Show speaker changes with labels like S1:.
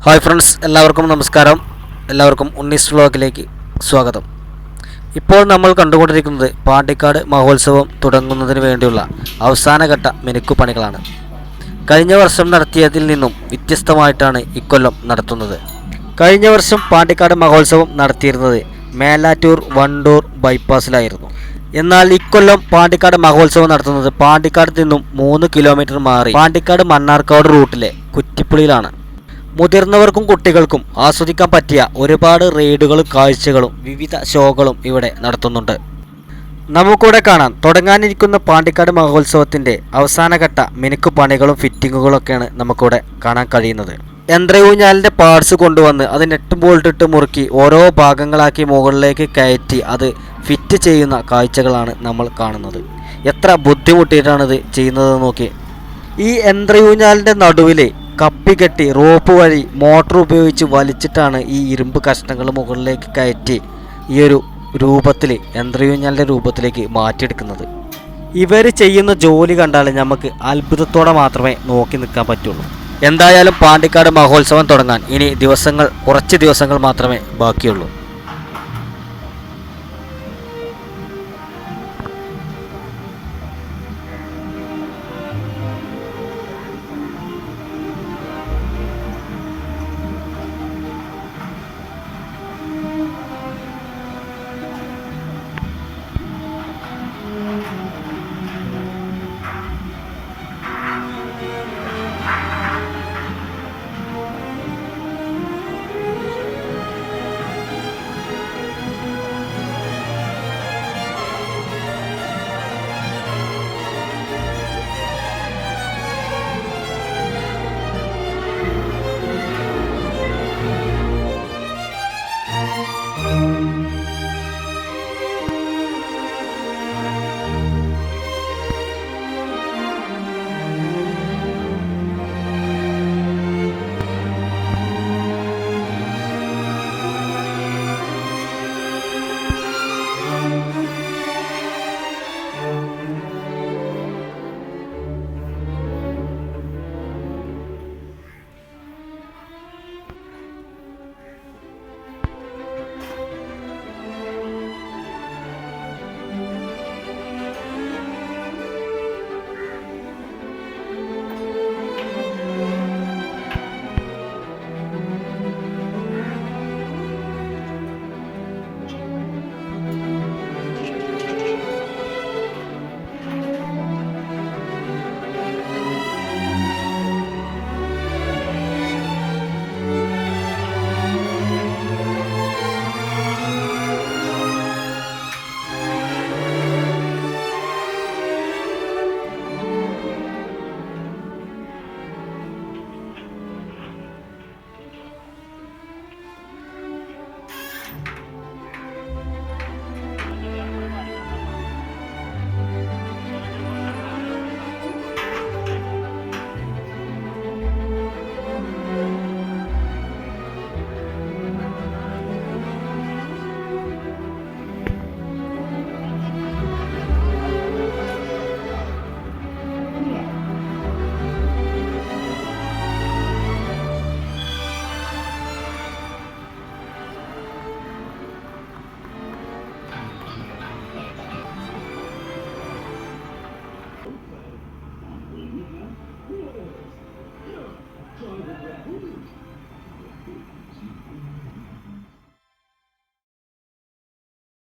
S1: Hi friends, എല്ലാവർക്കും നമസ്കാരം. എല്ലാവർക്കും ഉണ്ണീസ് വ്ലോഗിലേക്ക് സ്വാഗതം. ഇപ്പോൾ നമ്മൾ കണ്ടുകൊണ്ടിരിക്കുന്നത് പാണ്ടിക്കാട് മഹോത്സവം തുടങ്ങുന്നതിന് വേണ്ടിയുള്ള അവസാനഘട്ട മിനുക്കുപണികളാണ്. കഴിഞ്ഞ വർഷം നടത്തിയതിൽ നിന്നും വ്യത്യസ്തമായിട്ടാണ് ഇക്കൊല്ലം നടത്തുന്നത്. കഴിഞ്ഞ വർഷം പാണ്ടിക്കാട് മഹോത്സവം നടത്തിയിരുന്നത് മേലാറ്റൂർ വണ്ടൂർ ബൈപ്പാസിലായിരുന്നു. എന്നാൽ ഇക്കൊല്ലം പാണ്ടിക്കാട് മഹോത്സവം നടത്തുന്നത് പാണ്ടിക്കാട് നിന്നും 3 കിലോമീറ്റർ മാറി പാണ്ടിക്കാട് മണ്ണാർക്കാട് റൂട്ടിലെ കുറ്റിപ്പുളിയിലാണ്. മുതിർന്നവർക്കും കുട്ടികൾക്കും ആസ്വദിക്കാൻ പറ്റിയ ഒരുപാട് റൈഡുകളും കാഴ്ചകളും വിവിധ ഷോകളും ഇവിടെ നടത്തുന്നുണ്ട്. നമുക്കിവിടെ കാണാം തുടങ്ങാനിരിക്കുന്ന പാണ്ടിക്കാട് മഹോത്സവത്തിൻ്റെ അവസാനഘട്ട മിനുക്ക് പണികളും ഫിറ്റിങ്ങുകളൊക്കെയാണ് നമുക്കിവിടെ കാണാൻ കഴിയുന്നത്. യന്ത്രയൂഞ്ഞാലിൻ്റെ പാർട്സ് കൊണ്ടുവന്ന് അത് നെട്ടും ബോൾട്ടിട്ട് മുറുക്കി ഓരോ ഭാഗങ്ങളാക്കി മുകളിലേക്ക് കയറ്റി അത് ഫിറ്റ് ചെയ്യുന്ന കാഴ്ചകളാണ് നമ്മൾ കാണുന്നത്. എത്ര ബുദ്ധിമുട്ടിയിട്ടാണിത് ചെയ്യുന്നത് നോക്കി. ഈ യന്ത്രയൂഞ്ഞാലിൻ്റെ നടുവിൽ കപ്പി കെട്ടി റോപ്പ് വഴി മോട്ടർ ഉപയോഗിച്ച് വലിച്ചിട്ടാണ് ഈ ഇരുമ്പ് കഷ്ണങ്ങൾ മുകളിലേക്ക് കയറ്റി ഈ ഒരു രൂപത്തിൽ യന്ത്രയൂഞ്ഞാലിൻ്റെ രൂപത്തിലേക്ക് മാറ്റിയെടുക്കുന്നത്. ഇവർ ചെയ്യുന്ന ജോലി കണ്ടാൽ നമുക്ക് അത്ഭുതത്തോടെ മാത്രമേ നോക്കി നിൽക്കാൻ പറ്റുള്ളൂ. എന്തായാലും പാണ്ടിക്കാട് മഹോത്സവം തുടങ്ങാൻ ഇനി കുറച്ച് ദിവസങ്ങൾ മാത്രമേ ബാക്കിയുള്ളൂ.